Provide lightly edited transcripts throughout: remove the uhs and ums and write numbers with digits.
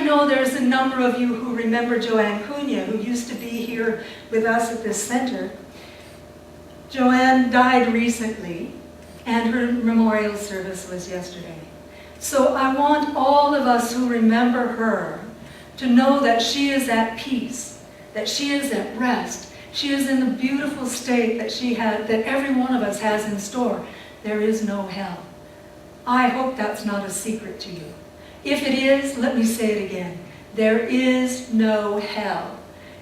know there's a number of you who remember Joanne Cunha, who used to be here with us at this center. Joanne died recently, and her memorial service was yesterday. So I want all of us who remember her to know that she is at peace, that she is at rest. She is in the beautiful state that every one of us has in store. There is no hell. I hope that's not a secret to you. If it is, let me say it again. There is no hell.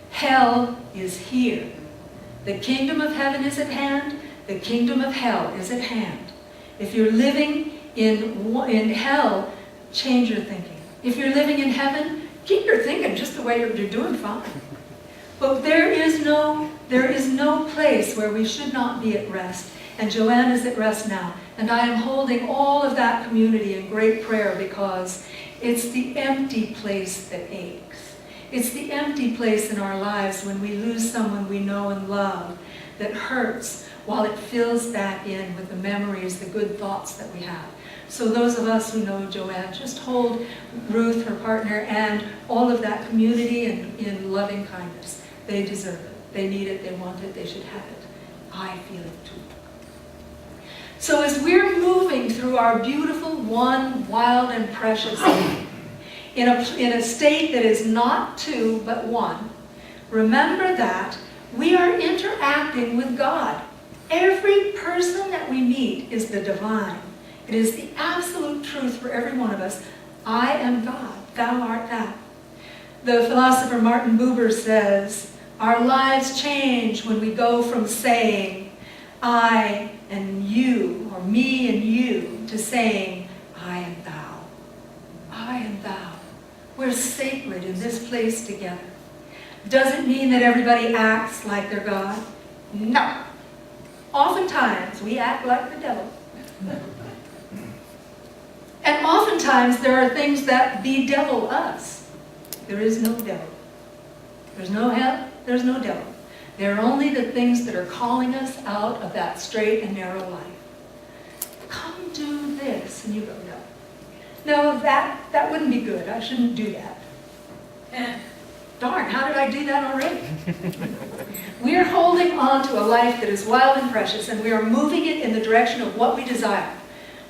Hell is here. The kingdom of heaven is at hand. The kingdom of hell is at hand. If you're living in hell, change your thinking. If you're living in heaven, keep your thinking just the way you're doing fine. But there is no place where we should not be at rest. And Joanne is at rest now. And I am holding all of that community in great prayer because it's the empty place that aches. It's the empty place in our lives when we lose someone we know and love that hurts while it fills back in with the memories, the good thoughts that we have. So those of us who know Joanne, just hold Ruth, her partner, and all of that community in loving kindness. They deserve it. They need it. They want it. They should have it. I feel it too. So as we're moving through our beautiful one, wild, and precious life, in a state that is not two, but one, remember that we are interacting with God. Every person that we meet is the divine. It is the absolute truth for every one of us. I am God. Thou art that. The philosopher Martin Buber says, our lives change when we go from saying, I and you, or me and you, to saying, I and thou. I and thou. We're sacred in this place together. Does it mean that everybody acts like they're God? No. Oftentimes, we act like the devil. And oftentimes, there are things that bedevil us. There is no devil. There's no hell. There's no devil. There are only the things that are calling us out of that straight and narrow life. Come do this. And you go, no. No, that wouldn't be good. I shouldn't do that. Darn, how did I do that already? We are holding on to a life that is wild and precious, and we are moving it in the direction of what we desire.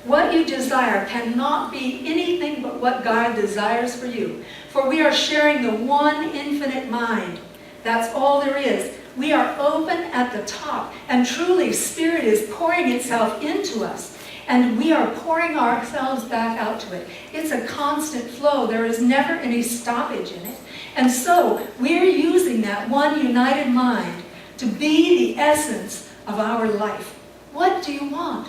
What you desire cannot be anything but what God desires for you. For we are sharing the one infinite mind. That's all there is. We are open at the top, and truly Spirit is pouring itself into us, and we are pouring ourselves back out to it. It's a constant flow. There is never any stoppage in it. And so we're using that one united mind to be the essence of our life. What do you want?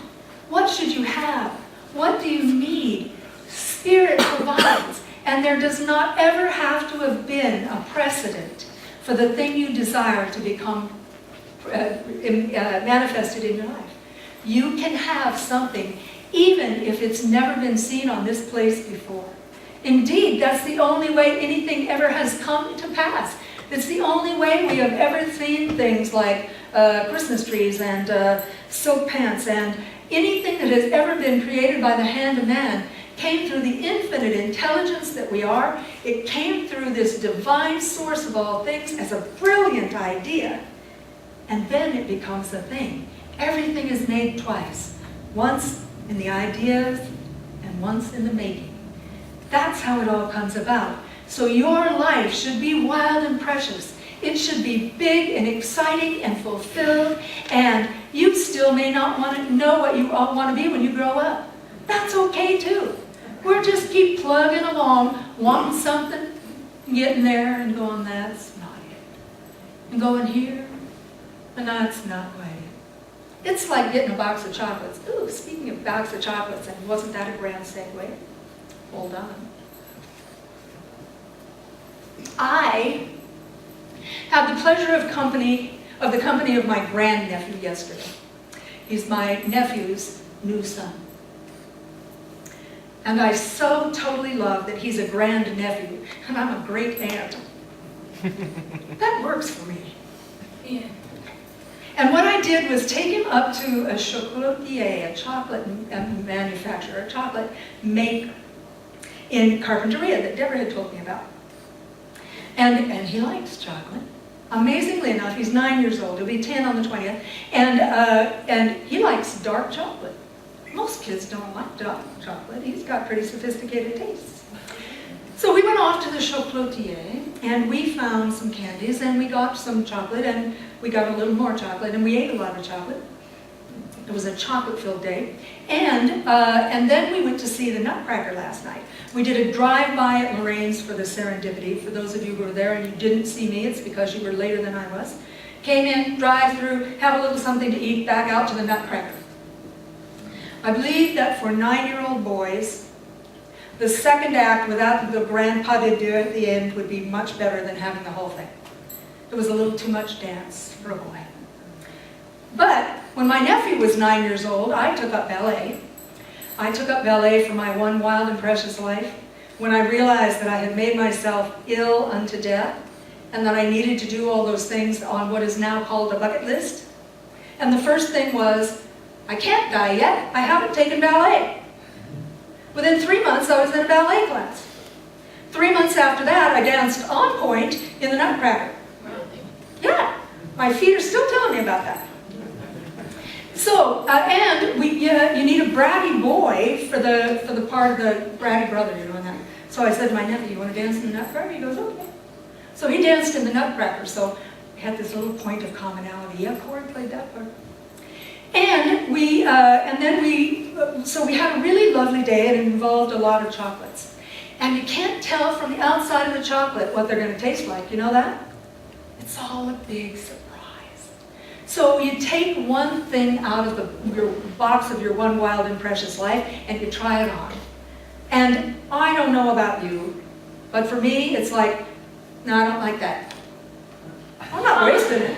What should you have? What do you need? Spirit provides. And there does not ever have to have been a precedent for the thing you desire to become manifested in your life. You can have something even if it's never been seen on this place before. Indeed, that's the only way anything ever has come to pass. It's the only way we have ever seen things like Christmas trees and silk pants, and anything that has ever been created by the hand of man came through the infinite intelligence that we are. It came through this divine source of all things as a brilliant idea, and then it becomes a thing. Everything is made twice, once in the ideas and once in the making. That's how it all comes about. So your life should be wild and precious. It should be big and exciting and fulfilled, and you still may not want to know what you all want to be when you grow up. That's okay too. We'll just keep plugging along, wanting something, getting there and going, that's not it. And going here, and that's not quite it. It's like getting a box of chocolates. Ooh, speaking of box of chocolates, and wasn't that a grand segue? Hold on. I had the pleasure of the company of my grandnephew yesterday. He's my nephew's new son. And I so totally love that he's a grandnephew, and I'm a great aunt. That works for me. Yeah. And what I did was take him up to a chocolatier, a chocolate manufacturer, a chocolate maker. in Carpinteria that Deborah had told me about. And he likes chocolate. Amazingly enough, he's 9 years old. He'll be 10 on the 20th. And he likes dark chocolate. Most kids don't like dark chocolate. He's got pretty sophisticated tastes. So we went off to the chocolatier, and we found some candies, and we got some chocolate, and we got a little more chocolate, and we ate a lot of chocolate. It was a chocolate-filled day. And then we went to see the Nutcracker last night. We did a drive-by at Lorraine's for the Serendipity. For those of you who were there and you didn't see me, it's because you were later than I was. Came in, drive through, have a little something to eat, back out to the Nutcracker. I believe that for 9-year-old boys, the second act without the grand pas de deux at the end would be much better than having the whole thing. It was a little too much dance for a boy. But when my nephew was 9 years old, I took up ballet. I took up ballet for my one wild and precious life when I realized that I had made myself ill unto death and that I needed to do all those things on what is now called a bucket list. And the first thing was, I can't die yet. I haven't taken ballet. Within 3 months, I was in a ballet class. 3 months after that, I danced on point in the Nutcracker. Yeah, my feet are still telling me about that. So, and you need a bratty boy for the part of the bratty brother, you know, and that. So I said to my nephew, you want to dance in the Nutcracker? He goes, okay. So he danced in the Nutcracker, so we had this little point of commonality. Yeah, Corey played that part. And so we had a really lovely day, and it involved a lot of chocolates. And you can't tell from the outside of the chocolate what they're going to taste like, you know that? It's all a big surprise. So you take one thing out of your box of your one wild and precious life, and you try it on. And I don't know about you, but for me, it's like, no, I don't like that. I'm not wasting it.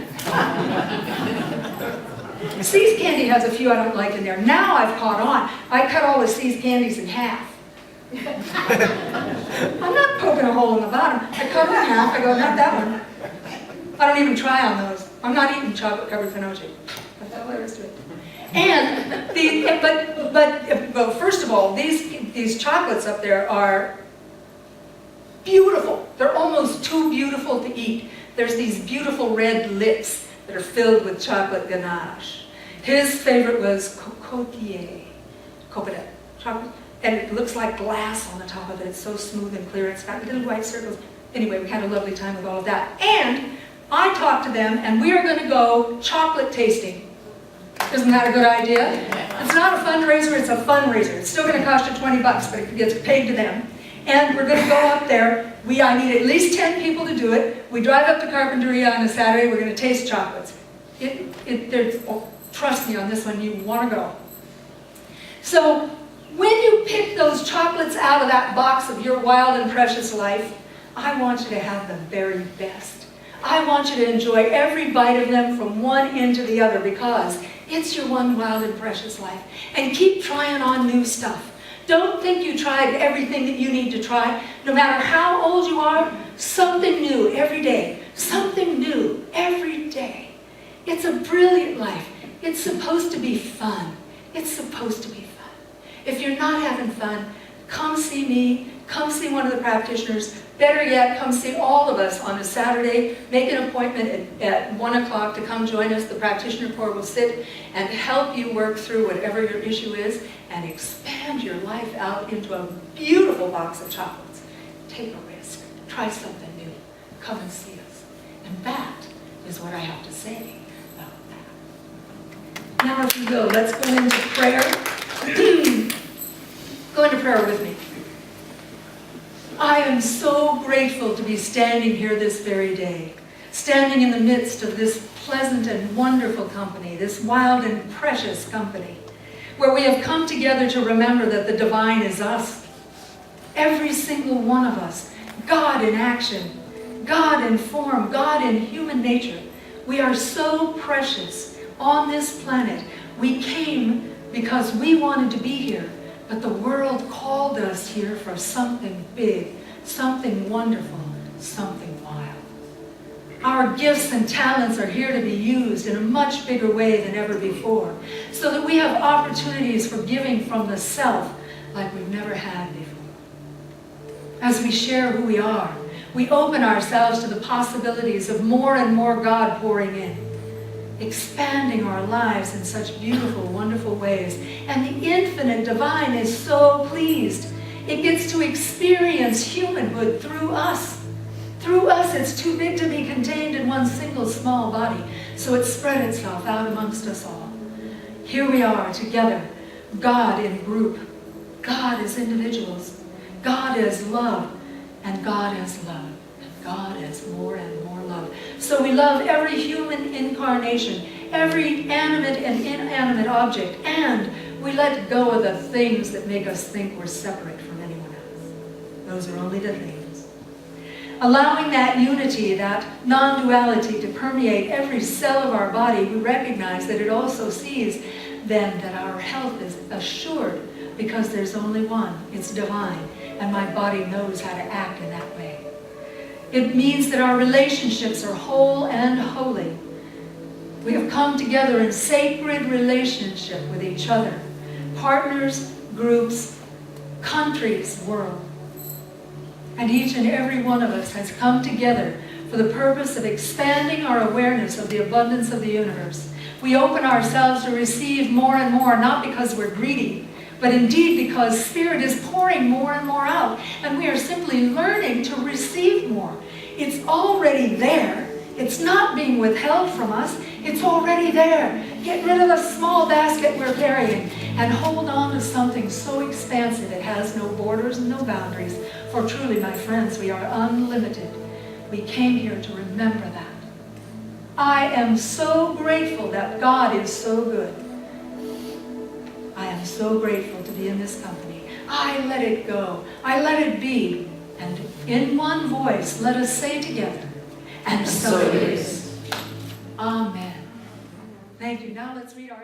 See's candy has a few I don't like in there. Now I've caught on. I cut all the See's candies in half. I'm not poking a hole in the bottom. I cut them in half. I go, not that one. I don't even try on those. I'm not eating chocolate-covered pinoche. That's all there is to it. And well, first of all, these chocolates up there are beautiful. They're almost too beautiful to eat. There's these beautiful red lips that are filled with chocolate ganache. His favorite was cocotier, cocotte chocolate, and it looks like glass on the top of it. It's so smooth and clear. It's got little white circles. Anyway, we had a lovely time with all of that. And I talked to them, and we are going to go chocolate tasting. Isn't that a good idea? It's not a fundraiser, it's a fundraiser. It's still going to cost you $20, but it gets paid to them. And we're going to go up there. I need at least 10 people to do it. We drive up to Carpinteria on a Saturday. We're going to taste chocolates. Trust me on this one, you want to go. So when you pick those chocolates out of that box of your wild and precious life, I want you to have the very best. I want you to enjoy every bite of them from one end to the other because it's your one wild and precious life. And keep trying on new stuff. Don't think you tried everything that you need to try. No matter how old you are, something new every day. Something new every day. It's a brilliant life. It's supposed to be fun. It's supposed to be fun. If you're not having fun, come see me. Come see one of the practitioners. Better yet, come see all of us on a Saturday. Make an appointment at 1 o'clock to come join us. The practitioner corps will sit and help you work through whatever your issue is and expand your life out into a beautiful box of chocolates. Take a risk. Try something new. Come and see us. And that is what I have to say about that. Now, if you will, let's go into prayer. Go into prayer with me. I am so grateful to be standing here this very day, standing in the midst of this pleasant and wonderful company, this wild and precious company, where we have come together to remember that the divine is us. Every single one of us, God in action, God in form, God in human nature. We are so precious on this planet. We came because we wanted to be here. But the world called us here for something big, something wonderful, something wild. Our gifts and talents are here to be used in a much bigger way than ever before, so that we have opportunities for giving from the self like we've never had before. As we share who we are, we open ourselves to the possibilities of more and more God pouring in, expanding our lives in such beautiful, wonderful ways. And the infinite divine is so pleased. It gets to experience humanhood through us. Through us, it's too big to be contained in one single small body, so it spread itself out amongst us all. Here we are together, God in group, God as individuals, God as love, and God as love, and God as more and more love. So we love every human incarnation, every animate and inanimate object, and we let go of the things that make us think we're separate from anyone else. Those are only the things. Allowing that unity, that non-duality to permeate every cell of our body, we recognize that it also sees then that our health is assured because there's only one. It's divine, and my body knows how to act in that way. It means that our relationships are whole and holy. We have come together in sacred relationship with each other, partners, groups, countries, world. And each and every one of us has come together for the purpose of expanding our awareness of the abundance of the universe. We open ourselves to receive more and more, not because we're greedy, but indeed because Spirit is pouring more and more out, and we are simply learning to receive more. It's already there. It's not being withheld from us. It's already there. Get rid of the small basket we're carrying and hold on to something so expansive it has no borders and no boundaries. For truly, my friends, we are unlimited. We came here to remember that. I am so grateful that God is so good. I am so grateful to be in this company. I let it go. I let it be. And in one voice, let us say together, and so it is. Amen. Thank you. Now let's read our